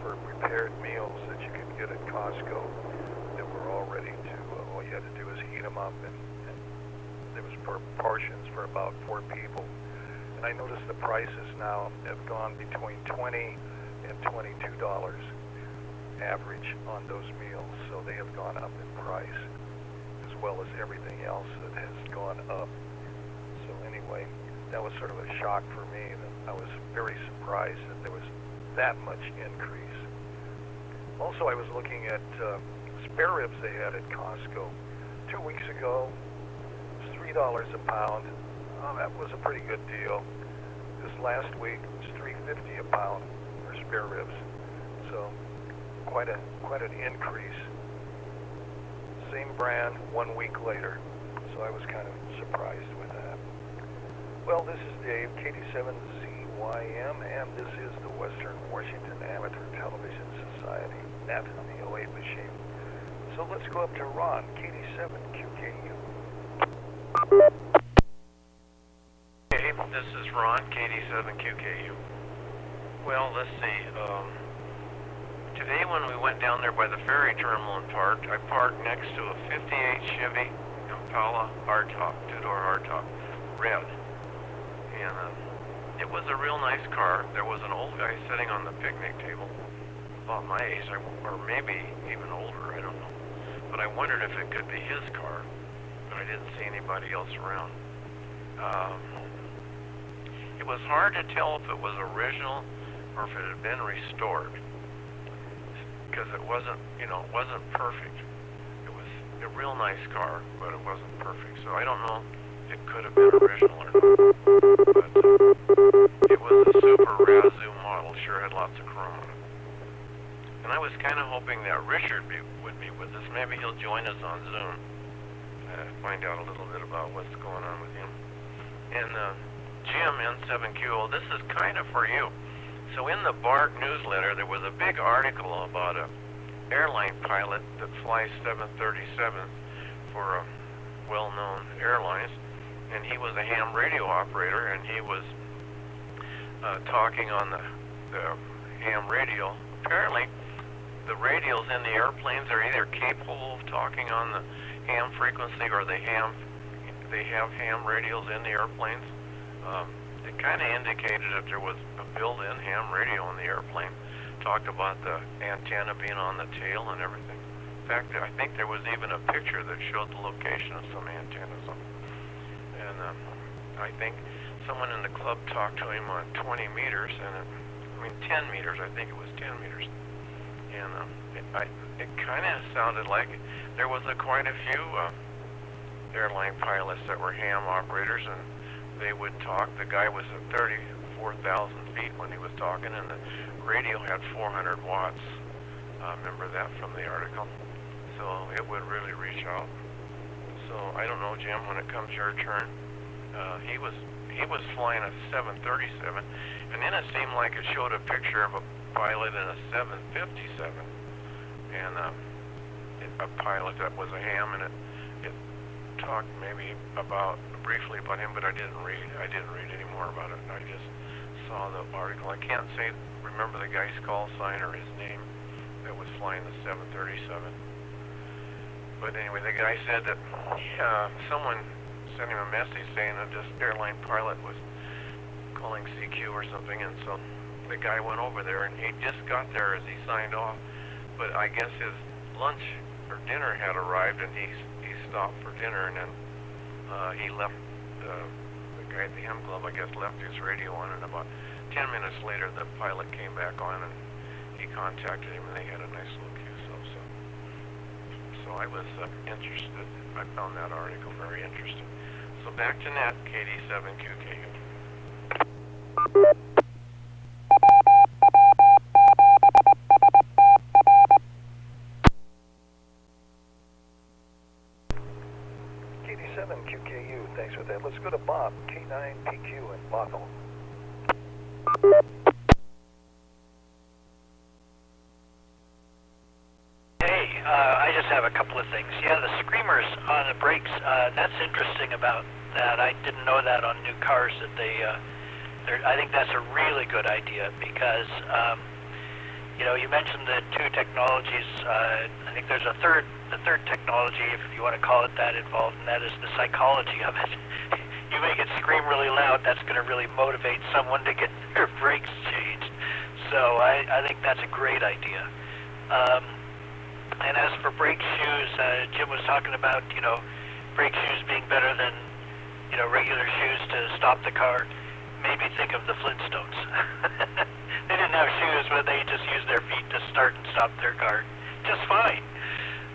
for prepared meals that you could get at Costco that were all ready to, all you had to do was heat them up, and there was portions for about 4 people. And I noticed the prices now have gone between $20 and $22 average on those meals, so they have gone up in price, as well as everything else that has gone up. So anyway, that was sort of a shock for me. That I was very surprised that there was that much increase. Also, I was looking at spare ribs they had at Costco. 2 weeks ago, it was $3 a pound. Oh, that was a pretty good deal. This last week, it was $3.50 a pound for spare ribs. So quite an increase. Same brand 1 week later. So I was kind of surprised with that. Well, this is Dave, KD7ZYM, and this is the Western Washington Amateur Television Society at the 08 machine. So let's go up to Ron, KD7QKU. Hey, this is Ron, KD7QKU. Well, let's see. Today when we went down there by the ferry terminal and parked, I parked next to a 58 Chevy Impala hardtop, two-door hardtop, red. And it was a real nice car. There was an old guy sitting on the picnic table, about my age, or maybe even older, I don't know. But I wondered if it could be his car, but I didn't see anybody else around. It was hard to tell if it was original or if it had been restored, because it wasn't, you know, it wasn't perfect. It was a real nice car, but it wasn't perfect. So I don't know if it could have been original or not. But it was a super Razoo model, sure had lots of chrome on it. And I was kind of hoping that Richard would be with us. Maybe he'll join us on Zoom, find out a little bit about what's going on with him. And Jim, N7QO, this is kind of for you. So in the BARC newsletter, there was a big article about a airline pilot that flies 737s for well-known airlines, and he was a ham radio operator, and he was talking on the ham radio. Apparently, the radios in the airplanes are either capable of talking on the ham frequency, or they have ham radios in the airplanes. It kind of indicated that there was a built-in ham radio in the airplane. Talked about the antenna being on the tail and everything. In fact, I think there was even a picture that showed the location of some antennas. And I think someone in the club talked to him on 20 meters, and 10 meters. I think it was 10 meters. And it kind of sounded like there was quite a few airline pilots that were ham operators, and they would talk. The guy was at 34,000 feet when he was talking, and the radio had 400 watts. Remember that from the article. So it would really reach out. So I don't know, Jim, when it comes your turn. He was flying a 737, and then it seemed like it showed a picture of a pilot in a 757, and a pilot that was a ham, and it talked maybe briefly about him, but I didn't read any more about it. I just saw the article. I can't remember the guy's call sign or his name that was flying the 737. But anyway, the guy said that someone sent him a message saying that this airline pilot was calling CQ or something, and so the guy went over there, and he just got there as he signed off, but I guess his lunch or dinner had arrived, and he stopped for dinner, and then he left, the guy at the Hem Club, I guess, left his radio on, and about 10 minutes later, the pilot came back on, and he contacted him, and they had a nice little QSO, so I was interested. I found that article very interesting. So back to net, KD7QKU. KD7QKU, thanks for that. Let's go to Bob, K9PQ in Bothell. Hey, I just have a couple of things. Yeah, the screamers on the brakes, that's interesting about that. I didn't know that on new cars that I think that's a really good idea because, you mentioned the two technologies. I think there's a third technology, if you want to call it that, involved, and that is the psychology of it. You make it scream really loud, that's going to really motivate someone to get their brakes changed. So I think that's a great idea. And as for brake shoes, Jim was talking about, brake shoes being better than, regular shoes to stop the car. Made me think of the Flintstones. They didn't have shoes, but they just used their feet to start and stop their car just fine.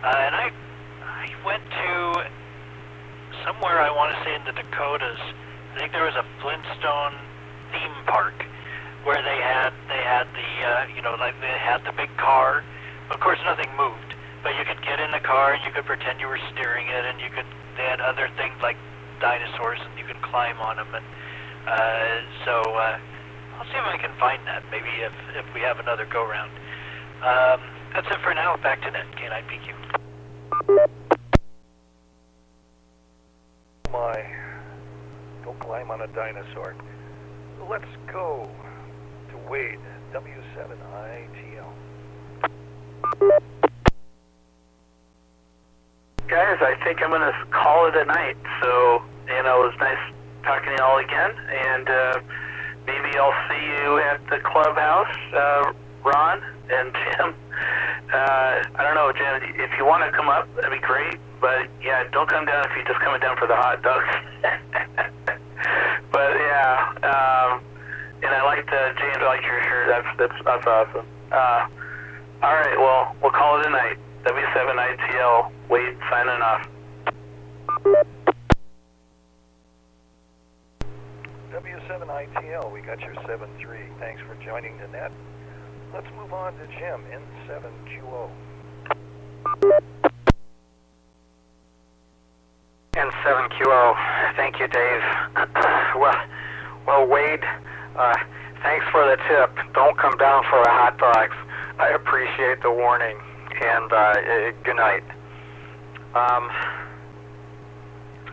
And I went to somewhere, I want to say in the Dakotas. I think there was a Flintstone theme park where they had the, like they had the big car. Of course, nothing moved, but you could get in the car and you could pretend you were steering it, and they had other things like dinosaurs, and you could climb on them. And so I'll see if I can find that, maybe if we have another go-round. That's it for now. Back to net, K9PQ. My, don't climb on a dinosaur. Let's go to Wade, W7ATS. Guys, I think I'm going to call it a night. So, it was nice talking to you all again, and maybe I'll see you at the clubhouse, Ron and Jim. I don't know, Jim, if you want to come up, that'd be great, but yeah, don't come down if you're just coming down for the hot dogs. But yeah, and I like James, I like your shirt, that's awesome. All right, well, we'll call it a night. W7ITL, Wade signing off. W7ITL, we got your 7-3. Thanks for joining the net. Let's move on to Jim, N7QO. N7QO, thank you, Dave. Well, Wade, thanks for the tip. Don't come down for the hot dogs. I appreciate the warning, and good night.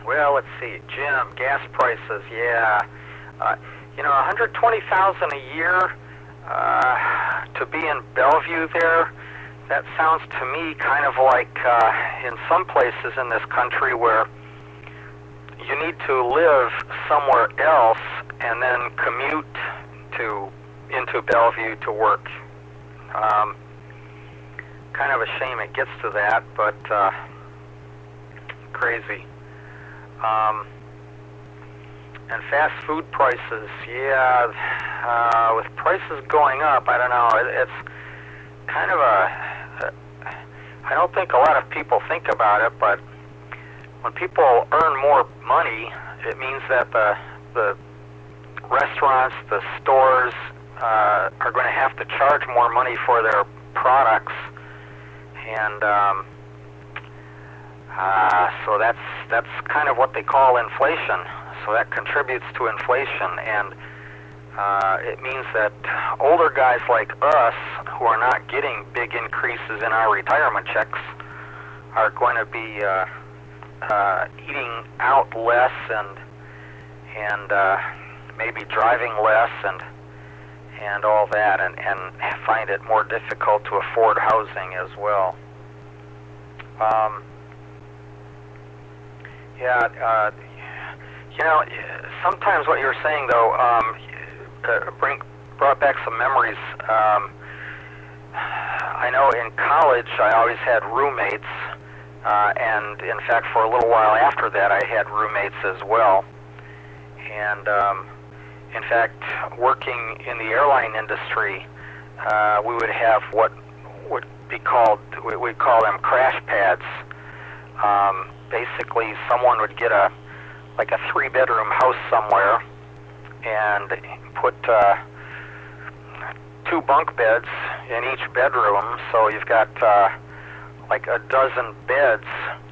Well, let's see, Jim, gas prices, yeah. $120,000 a year to be in Bellevue there, that sounds to me kind of like in some places in this country where you need to live somewhere else and then commute into Bellevue to work. Kind of a shame it gets to that, but crazy. And fast food prices, yeah, with prices going up, I don't know, it's kind of I don't think a lot of people think about it, but when people earn more money, it means that the restaurants, the stores are going to have to charge more money for their products, and so that's kind of what they call inflation. So that contributes to inflation, and it means that older guys like us, who are not getting big increases in our retirement checks, are going to be eating out less and maybe driving less and all that, and find it more difficult to afford housing as well. You know, sometimes what you're saying, though, brought back some memories. I know in college I always had roommates, and in fact for a little while after that I had roommates as well. And in fact, working in the airline industry, we would have what would be called, we'd call them crash pads. Basically someone would get like a 3-bedroom house somewhere and put 2 bunk beds in each bedroom, so you've got like a dozen beds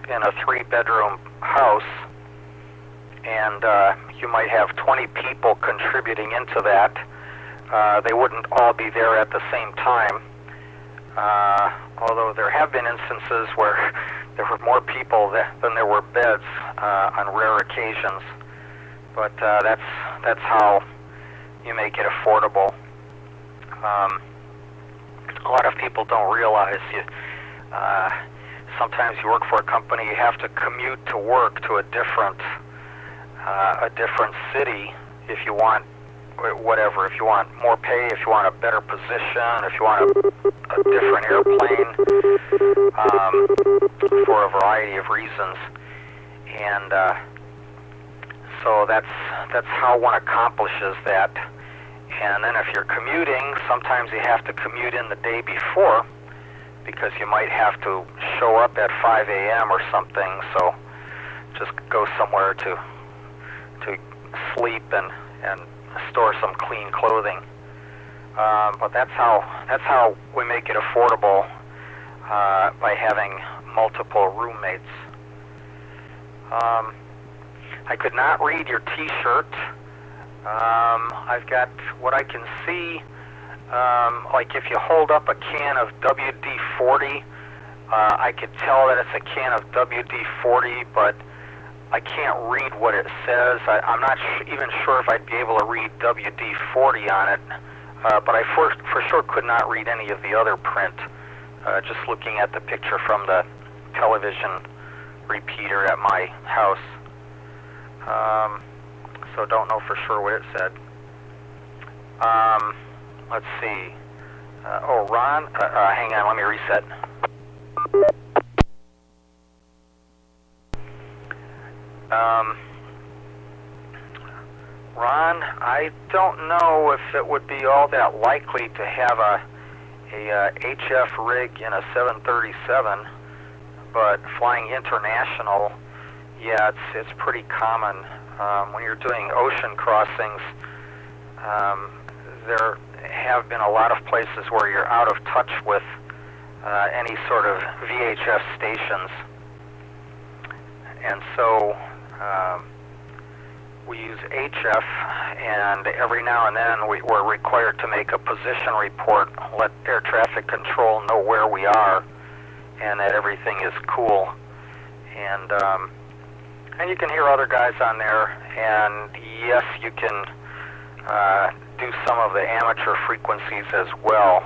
in a 3-bedroom house, and you might have 20 people contributing into that. They wouldn't all be there at the same time, although there have been instances where there were more people than there were beds on rare occasions. But that's how you make it affordable. A lot of people don't realize sometimes you work for a company, you have to commute to work to a different city if you want whatever, if you want more pay, if you want a better position, if you want a different airplane, for a variety of reasons. And so that's how one accomplishes that. And then if you're commuting, sometimes you have to commute in the day before because you might have to show up at 5 a.m. or something, so just go somewhere to sleep and store some clean clothing. But that's how we make it affordable by having multiple roommates. I could not read your T-shirt. I've got what I can see, like if you hold up a can of WD-40, I could tell that it's a can of WD-40, but I can't read what it says. I'm not even sure if I'd be able to read WD-40 on it, but I for sure could not read any of the other print, just looking at the picture from the television repeater at my house. So don't know for sure what it said. Let's see. Oh, Ron, hang on, let me reset. Ron, I don't know if it would be all that likely to have a HF rig in a 737, but flying international, yeah, it's pretty common. When you're doing ocean crossings, there have been a lot of places where you're out of touch with any sort of VHF stations. And so we use HF, and every now and then we're required to make a position report, let air traffic control know where we are and that everything is cool. And you can hear other guys on there, and yes, you can do some of the amateur frequencies as well.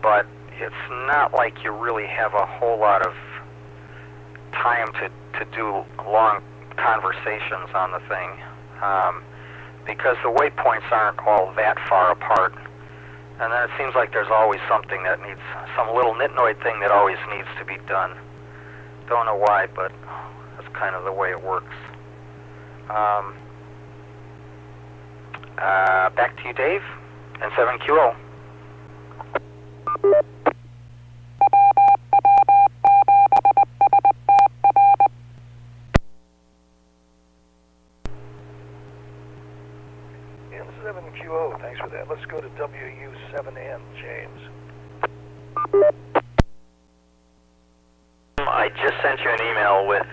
But it's not like you really have a whole lot of time to do long conversations on the thing, because the waypoints aren't all that far apart. And then it seems like there's always something that needs, some little nitnoid thing that always needs to be done. Don't know why, but that's kind of the way it works. Back to you, Dave, and 7QO. And 7QO, thanks for that. Let's go to WU7N, James. I just sent you an email with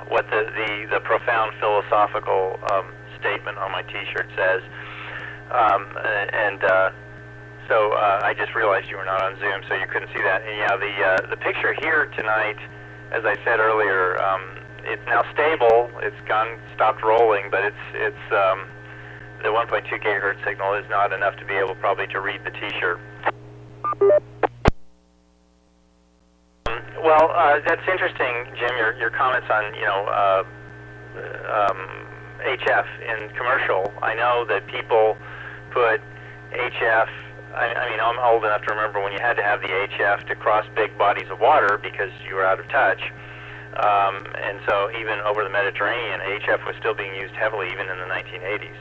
what the profound philosophical statement on my T-shirt says, so I just realized you were not on Zoom, so you couldn't see that. And yeah, the picture here tonight, as I said earlier, it's now stable. It's stopped rolling, but it's the 1.2 gigahertz signal is not enough to be able probably to read the T-shirt. Well, that's interesting, Jim. Your comments on HF in commercial. I know that people put HF. I mean, I'm old enough to remember when you had to have the HF to cross big bodies of water because you were out of touch. And so even over the Mediterranean, HF was still being used heavily even in the 1980s.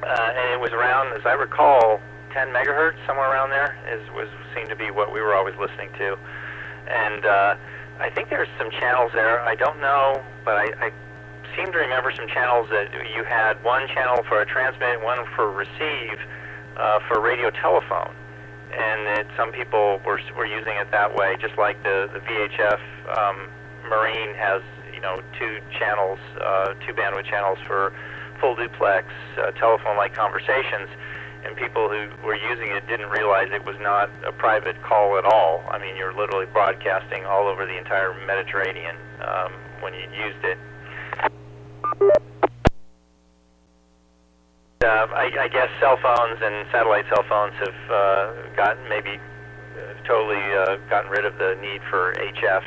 And it was around, as I recall, 10 megahertz, somewhere around there, seemed to be what we were always listening to. And I think there's some channels there. I don't know, but I seem to remember some channels that you had one channel for a transmit, one for receive for radio telephone. And that some people were using it that way, just like the VHF Marine has, two channels, two bandwidth channels for full duplex telephone-like conversations. And people who were using it didn't realize it was not a private call at all. I mean, you're literally broadcasting all over the entire Mediterranean when you used it. I guess cell phones and satellite cell phones have totally gotten rid of the need for HF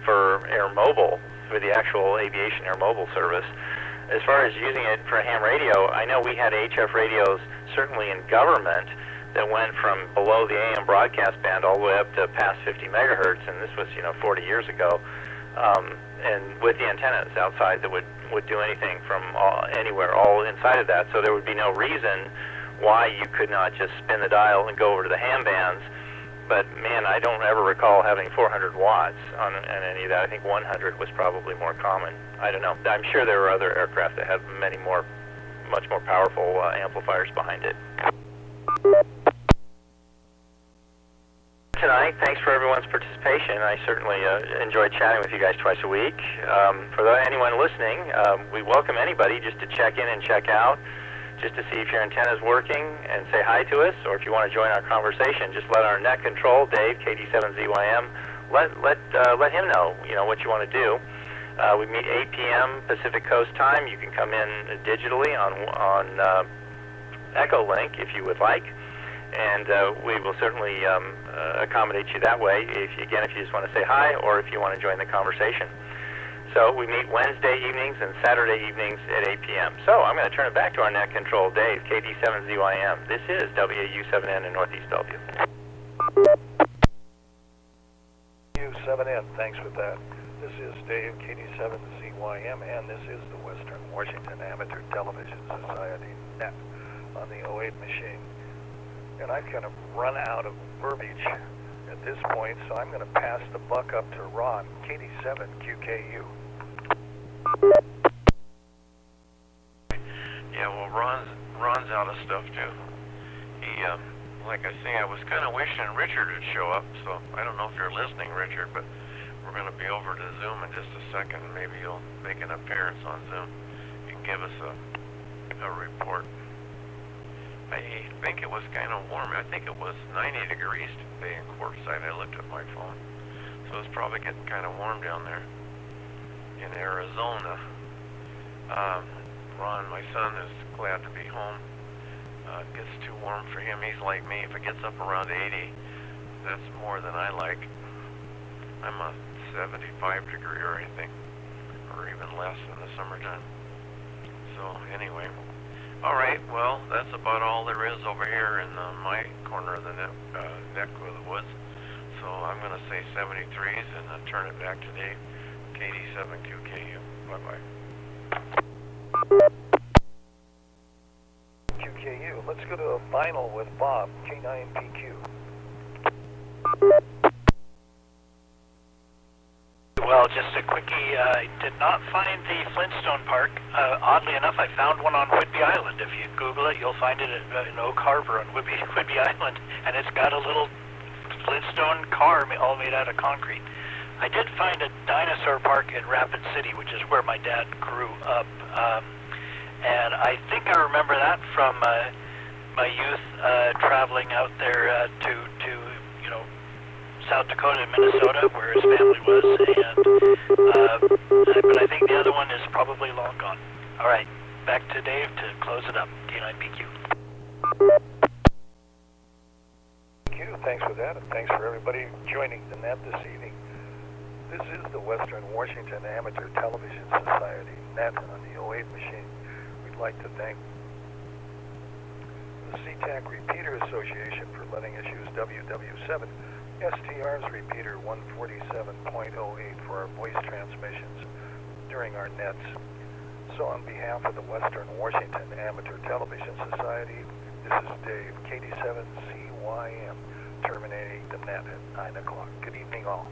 for air mobile, for the actual aviation air mobile service. As far as using it for ham radio, I know we had HF radios certainly in government that went from below the AM broadcast band all the way up to past 50 megahertz, and this was 40 years ago, and with the antennas outside that would do anything from anywhere, all inside of that. So there would be no reason why you could not just spin the dial and go over to the ham bands. But man, I don't ever recall having 400 watts on any of that. I think 100 was probably more common. I don't know. I'm sure there were other aircraft that had much more powerful amplifiers behind it. Tonight, thanks for everyone's participation. I certainly enjoyed chatting with you guys twice a week. For anyone listening, we welcome anybody just to check in and check out, just to see if your antenna is working and say hi to us, or if you want to join our conversation, just let our net control, Dave, KD7ZYM, let him know, what you want to do. We meet 8 p.m. Pacific Coast time. You can come in digitally on Echolink if you would like, and we will certainly accommodate you that way, if you just want to say hi or if you want to join the conversation. So we meet Wednesday evenings and Saturday evenings at 8 p.m. So I'm going to turn it back to our net control, Dave, KD7ZYM. This is WU7N in Northeast Bellevue. WU7N, thanks for that. This is Dave, KD7ZYM, and this is the Western Washington Amateur Television Society net on the 08 machine. And I've kind of run out of verbiage at this point, so I'm going to pass the buck up to Ron, KD7QKU. Yeah, well, Ron's out of stuff too. He, like I say, I was kind of wishing Richard would show up. So I don't know if you're listening, Richard, but we're going to be over to Zoom in just a second. Maybe you'll make an appearance on Zoom. You can give us a report. I think it was kind of warm. I think it was 90 degrees today in Quartzsite. I looked at my phone. So it's probably getting kind of warm down there in Arizona. Ron, my son, is glad to be home. It gets too warm for him. He's like me. If it gets up around 80, that's more than I like. I'm a 75 degree or anything, or even less in the summertime. So anyway. All right, well, that's about all there is over here in my corner of the neck of the woods. So I'm going to say 73s and turn it back to Dave, KD7QKU. Bye-bye. QKU. Let's go to a vinyl with Bob, K9PQ. Well, just a quickie, I did not find the Flintstone Park. Oddly enough, I found one on Whidbey Island. If you Google it, you'll find it in Oak Harbor on Whidbey Island, and it's got a little Flintstone car all made out of concrete. I did find a dinosaur park in Rapid City, which is where my dad grew up, and I think I remember that from my youth traveling out there to South Dakota and Minnesota, where his family was, but I think the other one is probably long gone. All right, back to Dave to close it up. K9PQ. thanks for that, and thanks for everybody joining the net this evening. This is the Western Washington Amateur Television Society net on the 08 machine. We'd like to thank the SeaTac Repeater Association for letting us use WW7STR's repeater 147.08 for our voice transmissions during our nets. So on behalf of the Western Washington Amateur Television Society, this is Dave, KD7CYM, terminating the net at 9 o'clock. Good evening all.